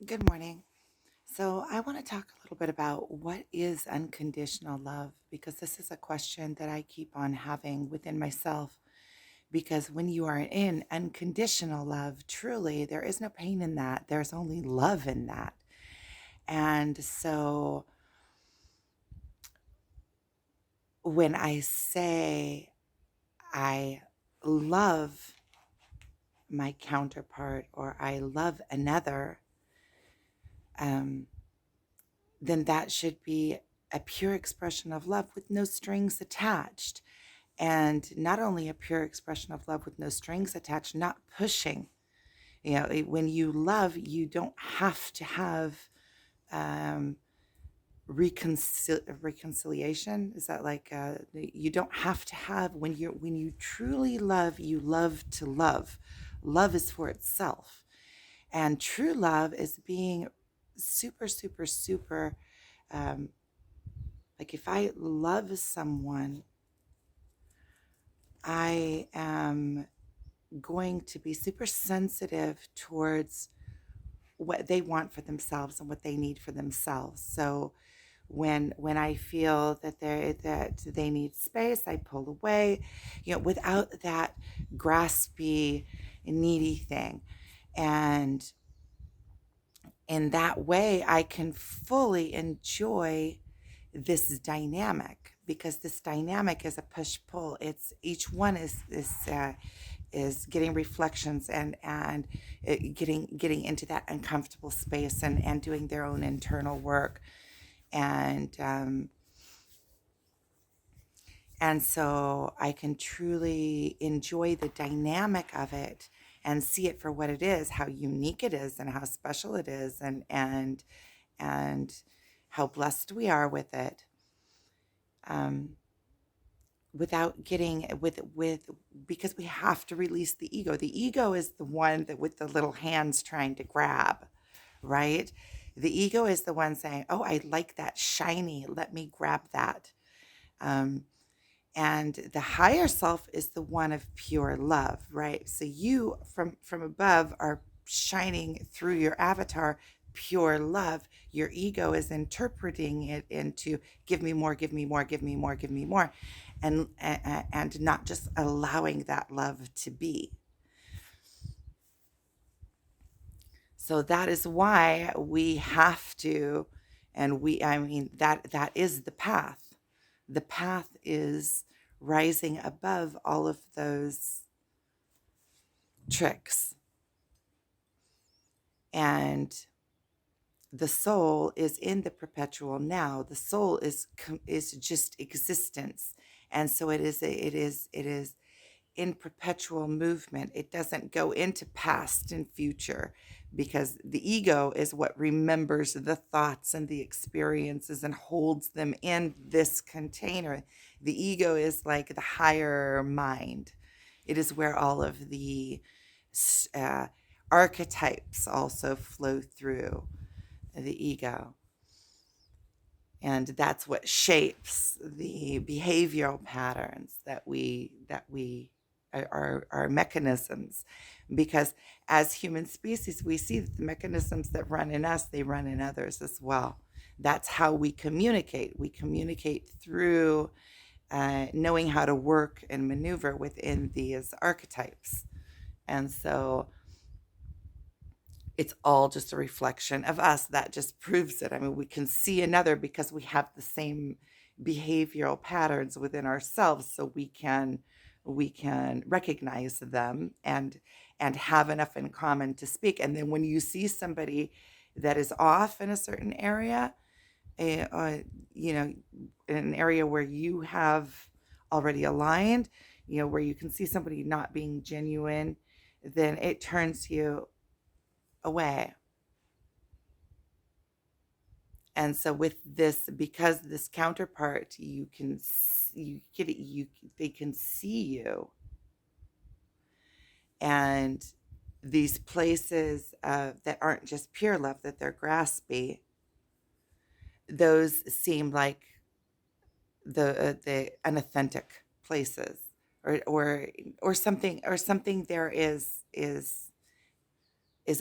Good morning. So, I want to talk a little bit about what is unconditional love because this is a question that I keep on having within myself. Because when you are in unconditional love, truly, there is no pain in that, there's only love in that. And so, when I say I love my counterpart or I love another, um, then that should be a pure expression of love with no strings attached. And not only a pure expression of love with no strings attached, not pushing. When you love, you don't have to have um, reconciliation. Is that like you don't have to have when you truly love, you love to love. Love is for itself, and true love is being super, super, super. Um, like if I love someone, I am going to be super sensitive towards what they want for themselves and what they need for themselves. So when I feel that they need space, I pull away, without that graspy, needy thing. And in that way, I can fully enjoy this dynamic because this dynamic is a push pull. It's each one is getting reflections and getting into that uncomfortable space and doing their own internal work and and so I can truly enjoy the dynamic of it and see it for what it is, how unique it is and how special it is and how blessed we are with it. Um, without getting with because we have to release the ego. The ego is the one that with the little hands trying to grab, right? The ego is the one saying, "Oh, I like that shiny. Let me grab that." Um, and the higher self is the one of pure love, right? So you from above are shining through your avatar pure love. Your ego is interpreting it into give me more, give me more, give me more, give me more, and not just allowing that love to be. So that is why we have to, and I mean, that is the path. The path is rising above all of those tricks. And the soul is in the perpetual now. The soul is just existence. And so it is in perpetual movement. It doesn't go into past and future because the ego is what remembers the thoughts and the experiences and holds them in this container. The ego is like the higher mind. It is where all of the uh, archetypes also flow through the ego. And that's what shapes the behavioral patterns that we are our mechanisms, because as human species we see that the mechanisms that run in us, they run in others as well. That's how we communicate through knowing how to work and maneuver within these archetypes. And so it's all just a reflection of us. That just proves it. I mean, we can see another because we have the same behavioral patterns within ourselves, so we can recognize them and have enough in common to speak. And then when you see somebody that is off in a certain area, eh, uh, you know, in an area where you have already aligned, where you can see somebody not being genuine, then it turns you away. And so with this, because this counterpart, you can you get it, you they can see you, and these places that aren't just pure love, that they're graspy. Those seem like the unauthentic places, or something there is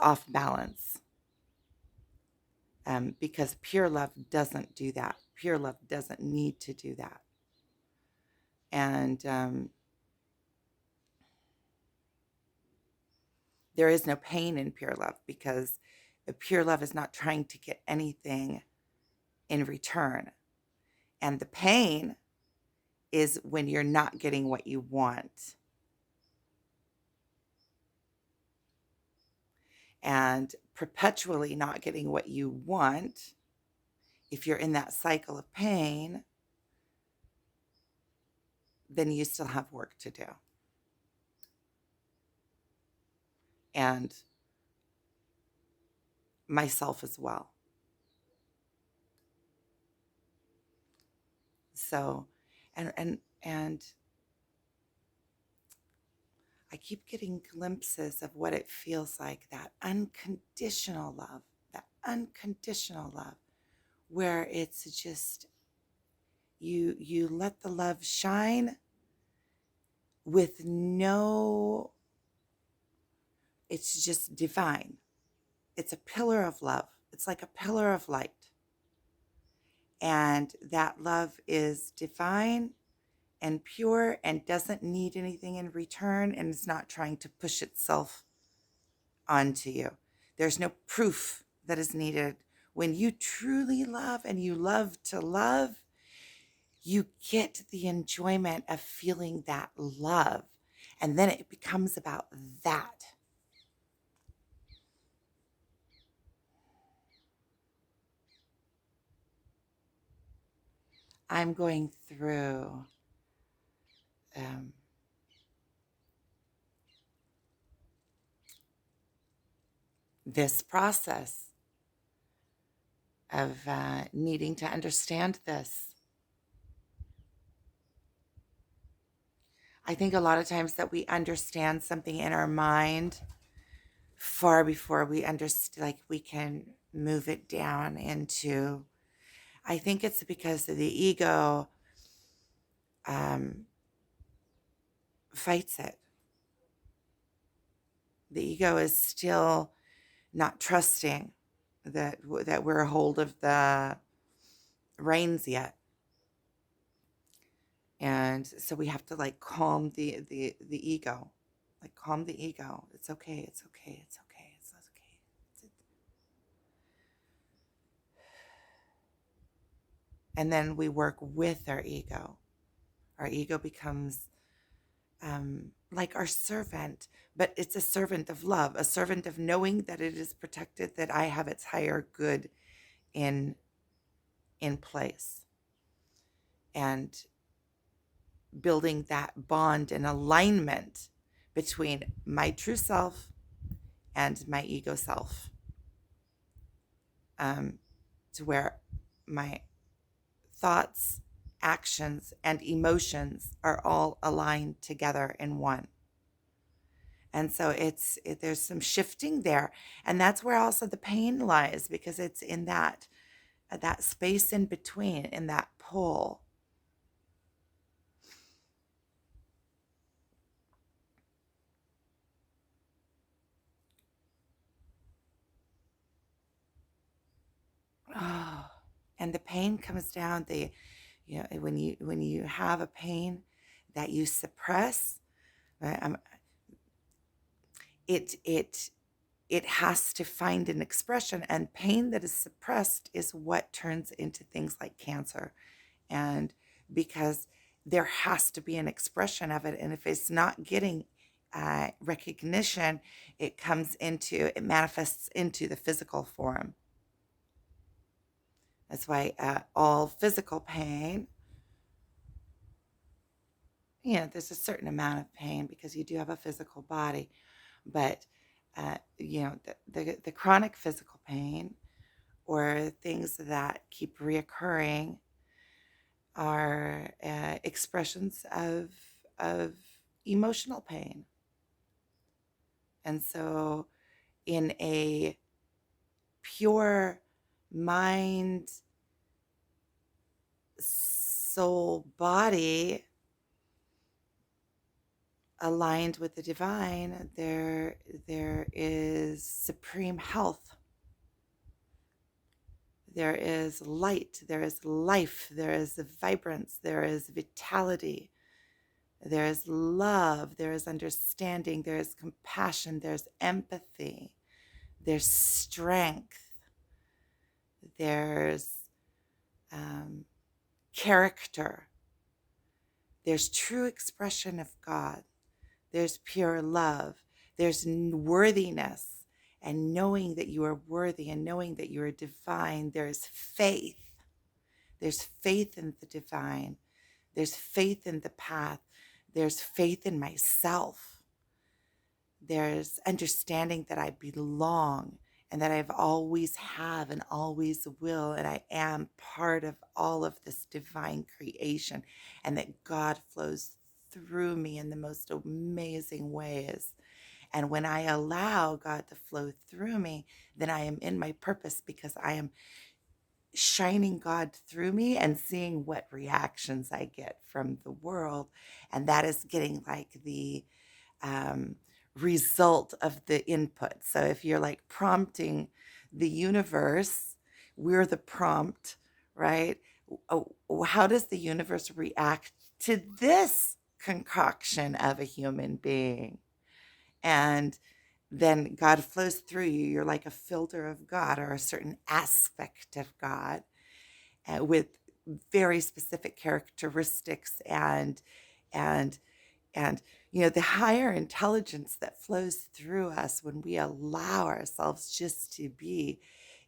off balance. because pure love doesn't do that. Pure love doesn't need to do that. And there is no pain in pure love because pure love is not trying to get anything in return. And the pain is when you're not getting what you want. And perpetually not getting what you want, if you're in that cycle of pain, then you still have work to do. And myself as well. So, and I keep getting glimpses of what it feels like, that unconditional love, where it's just you let the love shine with no, it's just divine. It's a pillar of love. It's like a pillar of light. And that love is divine and pure and doesn't need anything in return, and it's not trying to push itself onto you. There's no proof that is needed. When you truly love and you love to love, you get the enjoyment of feeling that love. And then it becomes about that. I'm going through um, this process of needing to understand this. I think a lot of times that we understand something in our mind far before we understand, like we can move it down into, I think it's because the ego um, fights it. The ego is still not trusting that we're a hold of the reins yet. And so we have to like calm the ego, like calm the ego. It's okay. It's okay. It's okay. It's okay. And then we work with our ego. Our ego becomes like our servant, but it's a servant of love, a servant of knowing that it is protected, that I have its higher good in place, and building that bond and alignment between my true self and my ego self, to where my thoughts, actions, and emotions are all aligned together in one. And so there's some shifting there, and that's where also the pain lies, because it's in that space in between, in that pull. Oh, and the pain comes down. When you have a pain that you suppress, right, it has to find an expression, and pain that is suppressed is what turns into things like cancer. And because there has to be an expression of it, and if it's not getting recognition, it manifests into the physical form. That's why all physical pain, there's a certain amount of pain because you do have a physical body, but the chronic physical pain, or things that keep reoccurring, are expressions of emotional pain. And so in a pure mind, soul, body aligned with the divine, there is supreme health. There is light, there is life, there is vibrance, there is vitality, there is love, there is understanding, there is compassion, there's empathy, there's strength, there's um, character, there's true expression of God, there's pure love, there's worthiness, and knowing that you are worthy and knowing that you are divine, there's faith. There's faith in the divine. There's faith in the path. There's faith in myself. There's understanding that I belong and that I've always have and always will, and I am part of all of this divine creation, and that God flows through me in the most amazing ways. And when I allow God to flow through me, then I am in my purpose because I am shining God through me and seeing what reactions I get from the world. And that is getting like the um, result of the input. So if you're like prompting the universe, we're the prompt, right? How does the universe react to this concoction of a human being? And then God flows through you. You're like a filter of God or a certain aspect of God with very specific characteristics and and the higher intelligence that flows through us when we allow ourselves just to be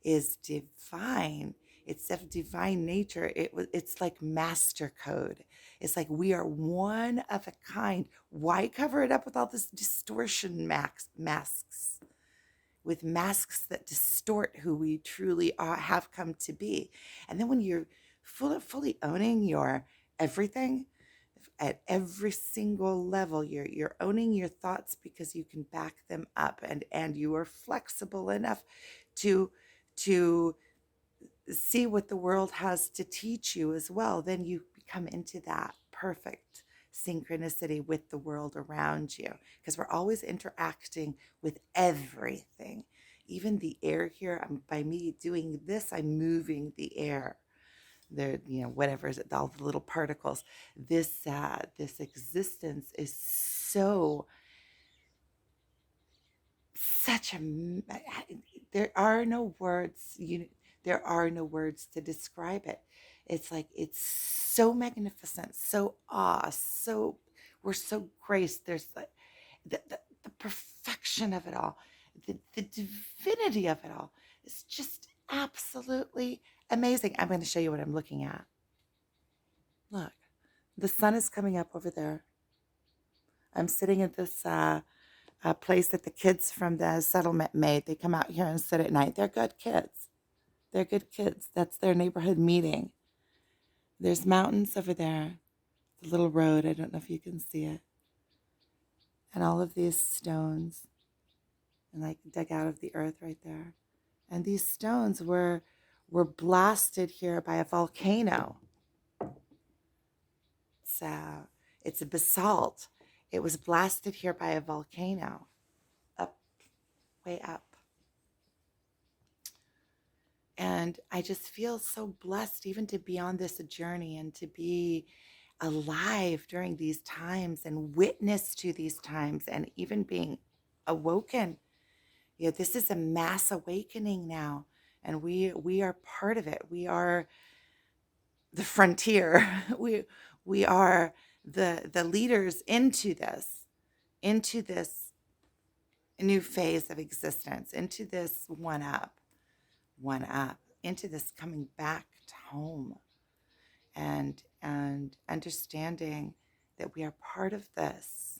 is divine. It's of divine nature. It's like master code. It's like we are one of a kind. Why cover it up with all this distortion masks? With masks that distort who we truly are, have come to be. And then when you're fully owning your everything at every single level, you're owning your thoughts because you can back them up, and you are flexible enough to to see what the world has to teach you as well. Then you become into that perfect synchronicity with the world around you, because we're always interacting with everything. Even the air here, by me doing this, I'm moving the air. There, whatever is it, all the little particles. This existence is so such a there are no words. There are no words to describe it. It's like it's so magnificent, so so we're so graced. There's like the perfection of it all, the divinity of it all. It's just absolutely amazing. I'm going to show you what I'm looking at. Look, the sun is coming up over there. I'm sitting at this place that the kids from the settlement made. They come out here and sit at night. They're good kids. They're good kids. That's their neighborhood meeting. There's mountains over there. The little road. I don't know if you can see it. And all of these stones, and like dug out of the earth right there. And these stones were blasted here by a volcano. It's a basalt. It was blasted here by a volcano, up, way up. And I just feel so blessed even to be on this journey and to be alive during these times and witness to these times and even being awoken. This is a mass awakening now, and we are part of it. We are the frontier. We are the leaders into this new phase of existence, into this one up, into this coming back to home, and understanding that we are part of this,